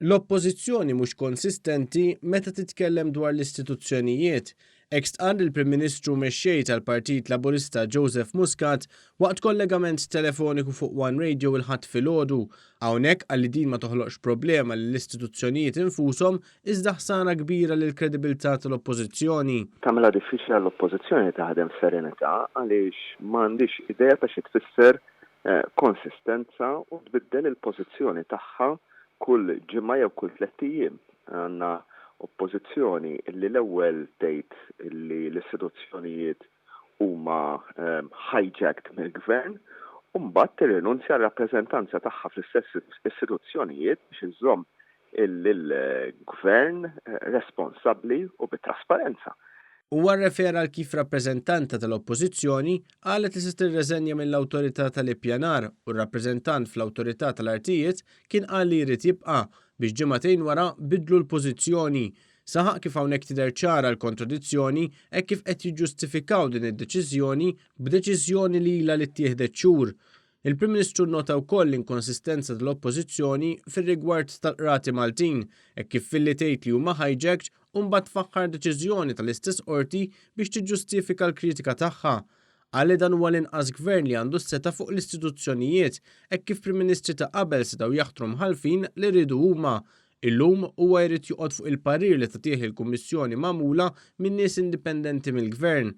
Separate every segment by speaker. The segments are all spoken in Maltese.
Speaker 1: L-oppożizzjoni mhux konsistenti meta titkellem dwar l-istituzzjonijiet. Hekk stqarr il-Prim Ministru Mexxej tal-Partit Laburista Joseph Muscat waqt kollegament telefoniku fuq One Radio il-Ħadd filgħodu. Hawnhekk għalli din ma toħloqx problema lill-istituzzjonijiet infushom iżda ħsara kbira lill-kredibbilità tal-oppożizzjoni.
Speaker 2: Tagħmilha diffiċli għall-oppożizzjoni taħdem f'serenità għaliex m'għandix idea ta' xi tfisser konsistenza u tbiddel il-pożizzjoni tagħha kull ġimgħa jew kull 3 ijiem. Għandna oppożizzjoni li l-ewwel tgħid li l-istituzzjonijiet huma hijacked mill-Gvern u mbagħad tirrinunzja r-rappreżentanza tagħha fl-istess istituzzjonijiet biex iżomm il-Gvern responsabbli u bit-trasparenza.
Speaker 1: Huwa rrefera għal kif rappreżentanta tal-oppożizzjoni qalet li se tirreżenja mill-awtorità tal-ippjanar u r-rappreżentant fl-awtorità tal-artijiet kien qal li jrid jibqa' biex ġimagħtejn wara bidlu l-pożizzjoni. Saħaq kif hawnhekk tidher ċara l-kontradizzjoni hekk kif qed jiġġustifikaw din id-deċiżjoni b'deċiżjoni li ilha li ttieħdet xhur. Il-Prim Ministru nnota wkoll l-inkonsistenza tal-oppożizzjoni fir-rigward tal-qrati Maltin hekk kif filli tgħid li huma hijacked u mbagħad tfaħħar deċiżjoni tal-istess qorti biex tiġġustifika l-kritika tagħha. Għalli dan huwa l-inqas gvern li għandu seta' fuq l-istituzzjonijiet hekk kif Prim Ministri ta' qabel setgħu jaħtru mħalfin li rridu huma. Illum huwa jrid joqgħod fuq il-parir li tagħtih il-Kummissjoni magħmula minn nies indipendenti mill-Gvern.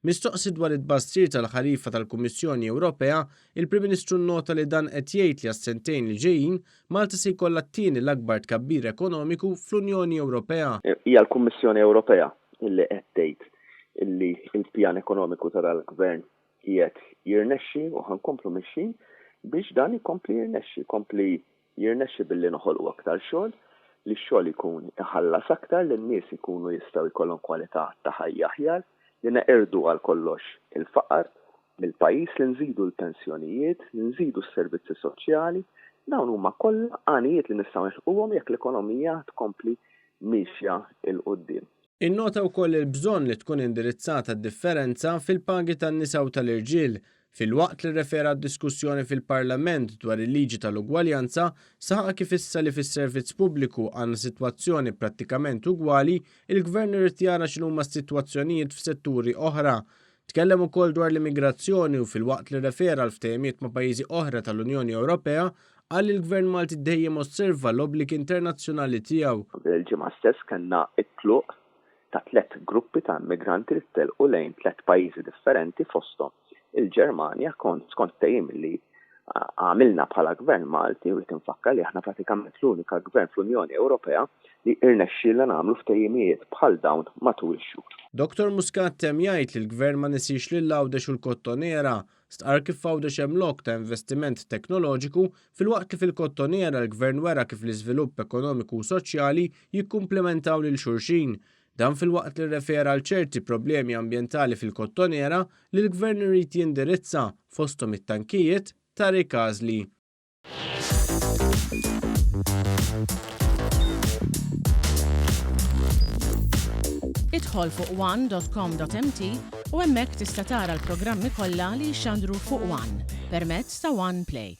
Speaker 1: Mistoqsi dwar it-tbassir tal-ħarifa tal-Kummissjoni Ewropea, il-Prim Ministru nnota li dan qed jgħid li għas-sentejn li ġejjin Malta se jkollha t-tieni l-akbar tkabbir ekonomiku fl-Unjoni Ewropea.
Speaker 2: Hija l-Kummissjoni Ewropea illi qed tgħid illi l-pjan ekonomiku tal-Gvern qiegħed jirnexxi u ħankomplu mixjin biex dan ikompli jirnexxi billi noħolqu aktar xogħol li x-xogħol ikun iħallas aktar li n-nies ikunu jistgħu jkollhom kwalità ta' ħajja aħjar li neqirdu għal kollox il-faqar mill-pajjiż li nżidu l-pensjonijiet, li nżidu s-servizzi soċjali, dawn huma kollha għanijiet li nistgħu nilħquhom jekk l-ekonomija tkompli mixja il qudiem.
Speaker 1: Innota wkoll il-bżonn li tkun indirizzata d-differenza fil-pagi tan-nisa u tal-irġiel. Filwaqt li rrefera d-diskussjoni fil-Parlament dwar il-liġi tal-ugwaljanza, saħaq kif issa li fis-servizz pubbliku għandna sitwazzjoni prattikament ugwali, il-Gvern irid jara x'inhuma s-sitwazzjonijiet f'setturi oħra. Tkellem ukoll dwar l-immigrazzjoni u filwaqt li rrefera l-ftehimiet ma' pajjiżi oħra tal-Unjoni Ewropea qal il-Gvern Malti dejjem osserva l-obbligi internazzjonali tiegħu.
Speaker 2: Il-ġimgħa stess kellna t-tluq ta' 3 gruppi ta' immigranti li telqu lejn 3 pajjiżi differenti fosthom il-Ġermanja skont ftehim li għamilna bħala Gvern Malti u tinfakkar li aħna pratikament l-unika Gvern fl-Unjoni Ewropea li irnexxielna nagħmlu ftehimiet bħal dawn matul ix-xhur.
Speaker 1: Dr. Muscat temm jgħid li l-Gvern ma nisix lil għawdex u l-kottonera, stqarr kif għawdex hemm lok ta' investiment teknoloġiku filwaqt li fil-kottonera l-Gvern wera kif l-iżvilupp ekonomiku u soċjali jikkumplementaw lil xulxin. Dan filwaqt li rrefera għal ċerti problemi ambjentali fil-kottonera li l-Gvern irid jindirizza fosthom it-tankijiet ta' rikazli.
Speaker 3: Idħol fuq one.com.mt u hemmhekk tista' tara l-programmi kollha li jxandru fuq One permezz ta' One Play.